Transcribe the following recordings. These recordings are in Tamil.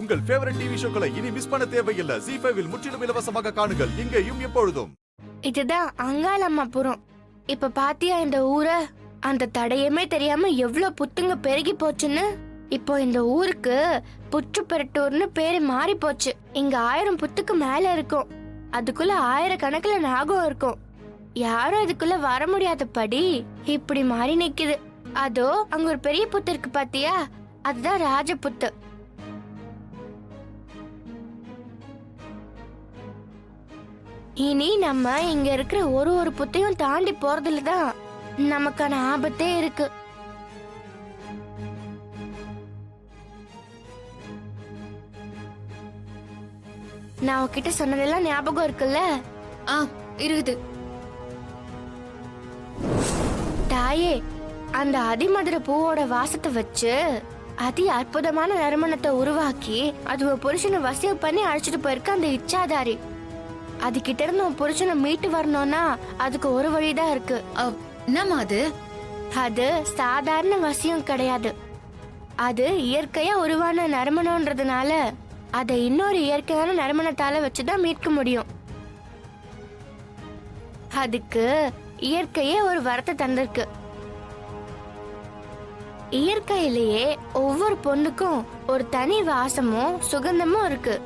உங்கள் ஃபேவரட் டிவி ஷோக்களை இனி மிஸ் பண்ண தேவையில்லை. ஜீ5 இல் முற்றிலும் இலவசமாக காணுங்கள். இங்கேயும் எப்பொழுதும். இதுதான் அங்காளம்மாபுரம். இப்ப பாத்தியா இந்த ஊரை? அந்த தடையுமே தெரியாம எவ்வளவு புத்துங்க பெருகி போச்சுன்னு. இப்போ இந்த ஊருக்கு புற்றுப்பெரட்டூர்னு பேரு மாறி போச்சு. இங்க 1000 புத்துக்கு மேல இருக்கும். அதுக்குள்ள 1000 கணக்குல நாகம் இருக்கும். யாரும் இதுக்குள்ள வர முடியாதபடி இப்படி மாறி நிக்குது. அதோ அங்க ஒரு பெரிய புத்து இருக்கு பாத்தியா? அதுதான் ராஜபுத்து. இனி நம்ம இங்க இருக்கிற ஒரு புத்தையும் தாண்டி போறதுலதான் நமக்கான ஆபத்தே இருக்கு. நான் உன்கிட்ட சொன்னதெல்லாம் ஞாபகம் இருக்குல்ல? இருக்குது தாயே. அந்த அதிமதுர பூவோட வாசத்தை வச்சு அதி அற்புதமான நறுமணத்தை உருவாக்கி அது ஒரு புருஷனை வசியம் பண்ணி அழைச்சிட்டு போயிருக்க அந்த இச்சாதாரி. அது கிட்ட இருந்து உன் புருஷனை மீட்டு வரணும்னா அதுக்கு ஒரு வழிதான் இருக்கு. என்னம்மா அது? அது சாதாரண வசியம் கிடையாது. அது இயற்கையா உருவான நறுமணம்ன்றதுனால அதை இன்னொரு இயற்கையான நறுமணத்தால வச்சுதான் மீட்க முடியும். அதுக்கு இயற்கையே ஒரு வரத்தை தந்திருக்கு. இயற்கையிலேயே ஒவ்வொரு பொண்ணுக்கும் ஒரு தனி வாசமும் சுகந்தமும் இருக்கு.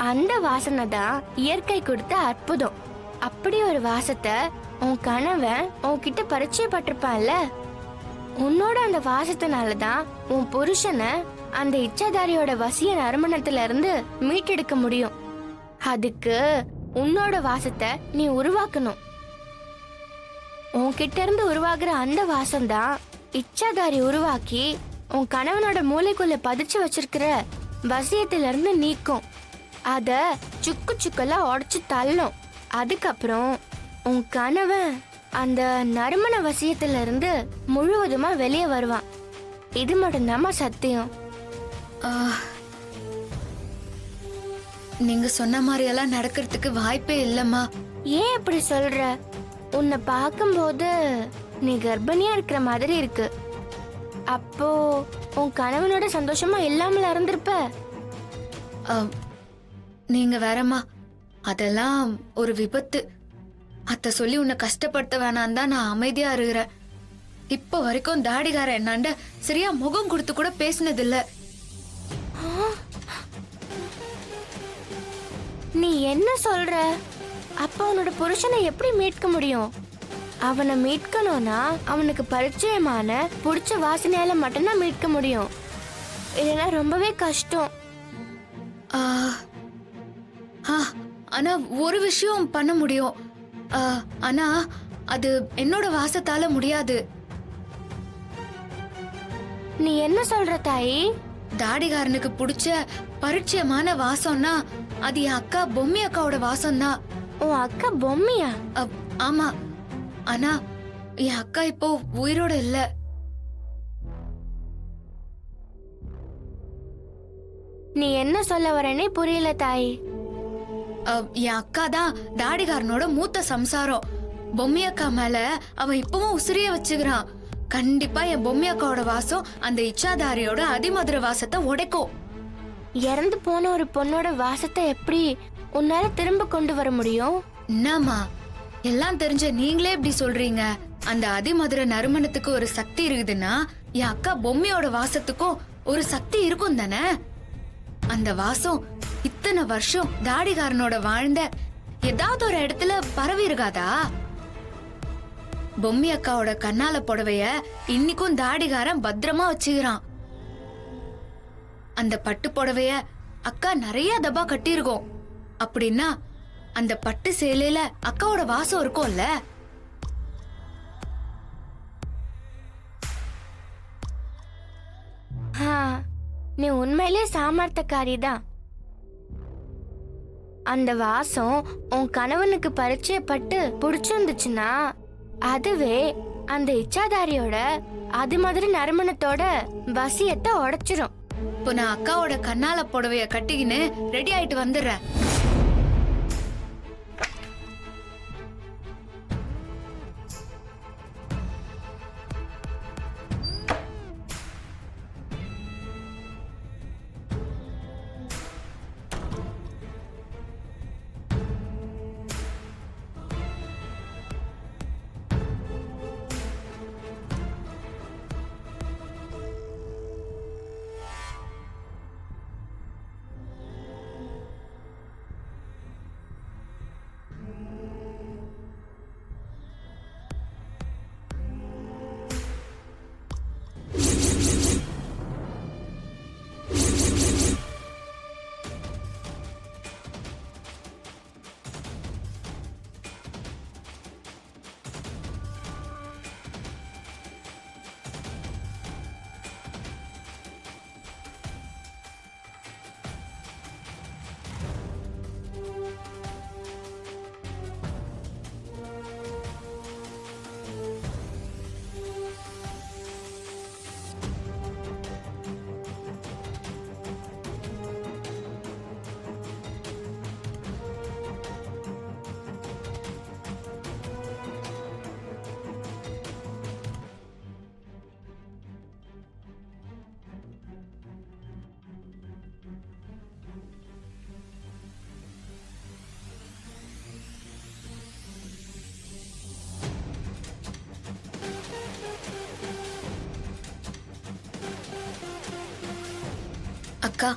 அந்த வாசனை தான் இயற்கை கொடுத்த அற்புதம். அப்படி ஒரு வாசத்தை உன் கணவன் உன்கிட்ட பரிச்சயப்பட்டிருப்பான்ல. உன்னோட அந்த வாசத்தினாலதான் உன் புருஷனை அந்த இச்சாதாரியோட வசிய நறுமணத்துல இருந்து மீட்டெடுக்க முடியும். அதுக்கு உன்னோட வாசத்தை நீ உருவாக்கணும். உன்கிட்ட இருந்து உருவாக்குற அந்த வாசம்தான் இச்சாதாரி உருவாக்கி உன் கணவனோட மூளைக்குள்ள பதிச்சு வச்சிருக்கிற வசியத்துல இருந்து நீக்கும். அத சுக்கு சுக்கெல்லாம் உடைச்சு தள்ளும். அதுக்கப்புறம் உன் கணவன் அந்த நறுமண வசியத்துல இருந்து முழுவதுமா வெளியே வருவான். இது மட்டும்தாம்மா சத்தியம். நீங்க சொன்ன மாதிரி எல்லாம் நடக்கிறதுக்கு வாய்ப்பே இல்லம்மா. ஏன் அப்படி சொல்ற? உன்னை பார்க்கும்போது நீ கர்ப்பிணியா இருக்கிற மாதிரி இருக்கு. அப்போ உன் கணவனோட சந்தோஷமா இல்லாமல இருந்திருப்ப. நீங்க வேறம்மா, அதெல்லாம் ஒரு விபத்து. அத சொல்லி உன்னை கஷ்டப்படுத்த வேணாம் தான் நான் அமைதியா இருக்கிறேன். இப்ப வரைக்கும் தாடிகார என்னாண்ட சரியா முகம் கொடுத்து கூட பேசினது இல்ல. நீ என்ன சொல்ற? அப்ப அவனோட புருஷனை எப்படி மீட்க முடியும்? அவனை மீட்கணும்னா அவனுக்கு பரிச்சயமான புடிச்ச வாசனையால மட்டும்தான் மீட்க முடியும். இல்லைன்னா ரொம்பவே கஷ்டம். ஆனா ஒரு விஷயம் பண்ண முடியும். ஆனா அது என்னோட வாசத்தால முடியாது. நீ என்ன சொல்ற தாயி? தாடிகாரனுக்கு பிடிச்ச பரிச்சயமான வாசம்னா அது என் அக்கா பொம்மி அக்காவோட வாசம் தான். உன் அக்கா பொம்மியா? ஆமா. ஆனா என் அக்கா இப்போ உயிரோட இல்ல. நீ என்ன சொல்ல வரேனே புரியல தாயி. என் அக்கா தான் தாடிகாரனோட மூத்த சம்சாரம். பொம்மி அக்கா மேல அவன் இப்பவும் உசிரிய வச்சுக்கிறான். கண்டிப்பா என் பொம்மி அக்காவோட வாசம் அந்த இச்சாதாரியோட அதிமதுர வாசத்தை உடைக்கும். இறந்து போன ஒரு பொண்ணோட வாசத்தை எப்படி உன்னால திரும்ப கொண்டு வர முடியும்? என்னம்மா எல்லாம் தெரிஞ்ச நீங்களே இப்படி சொல்றீங்க? அந்த அதிமதுர நறுமணத்துக்கு ஒரு சக்தி இருக்குதுன்னா என் அக்கா பொம்மியோட வாசத்துக்கும் ஒரு சக்தி இருக்கும் தானே? அந்த வாசம் இத்தனை வருஷம் தாடிகாரனோட வாழ்ந்த ஏதாவது ஒரு இடத்துல பரவி இருக்காதா? பொம்மி அக்காவோட கண்ணால புடவைய இன்னைக்கும் தாடிகாரன் பத்திரமா வச்சுக்கிறான். அந்த பட்டு புடவைய அக்கா நிறைய தபா கட்டியிருக்கோம். அப்படின்னா அந்த பட்டு சேலையில அக்காவோட வாசம் இருக்கும்ல. நீ உண்மையிலே சாமர்த்தக்காரிதான். அந்த வாசம் உன் கணவனுக்கு பரிச்சயப்பட்டு பிடிச்சிருந்துச்சுன்னா அதுவே அந்த இச்சாதாரியோட அது மாதிரி நறுமணத்தோட வசியத்தை உடைச்சிரும். இப்போ நான் அக்காவோட கண்ணால புடவைய கட்டிக்கின்னு ரெடி ஆயிட்டு வந்துடுறேன். அக்கா,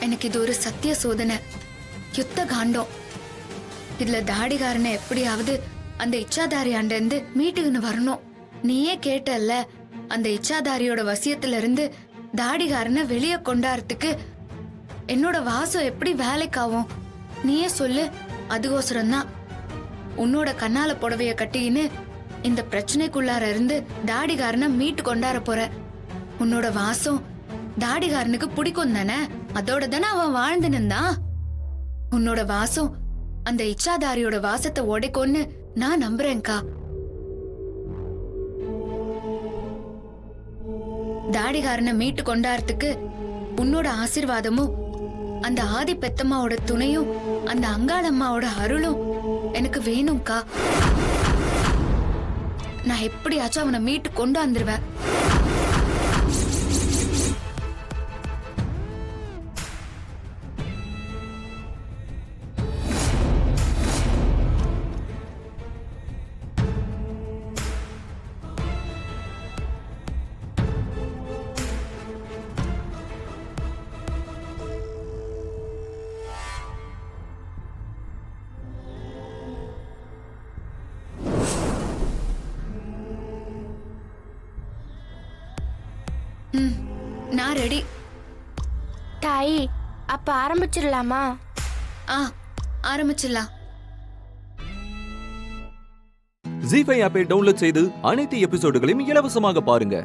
எனக்கு இது ஒரு சத்திய சோதனை, யுத்த காண்டம். இதுல தாடிகாரனை எப்படியாவது அந்த இச்சாதாரியாண்ட இருந்து மீட்டுக்குன்னு வரணும். நீயே கேட்டல்ல, அந்த இச்சாதாரியோட வசியத்துல இருந்து தாடிகாரனை வெளியே கொண்டாடுறதுக்கு என்னோட வாசம் எப்படி வேலைக்காவும்? நீயே சொல்லு. அதுக்கோசரம்தான் உன்னோட கண்ணால புடவைய கட்டிக்கின்னு இந்த பிரச்சனைக்குள்ளார இருந்து தாடிகாரனை மீட்டு கொண்டாட போற. உன்னோட வாசம் தாடிகாரனுக்கு பிடிக்கும் தானே, அதோட தானே அவன் வாழ்ந்து நின்றான். உன்னோட வாசம் அந்த இச்சாதாரியோட வாசத்தை உடைக்கும்னு நான் நம்புறேன்க்கா. தாடிகாரனை மீட்டு கொண்டாடுறதுக்கு உன்னோட ஆசீர்வாதமும் அந்த ஆதி பெத்தம்மாவோட துணையும் அந்த அங்காளம்மாவோட அருளும் எனக்கு வேணும்க்கா. நான் எப்படியாச்சும் அவனை மீட்டு கொண்டு வந்துருவேன். நான் ரெடி. தாயி, அப்ப ஆரம்பிச்சிடலாமா? ஆரம்பிச்சிடலாம். ஜீ5 ஆப்பை டவுன்லோட் செய்து அனைத்து எபிசோடுகளையும் இலவசமாக பாருங்க.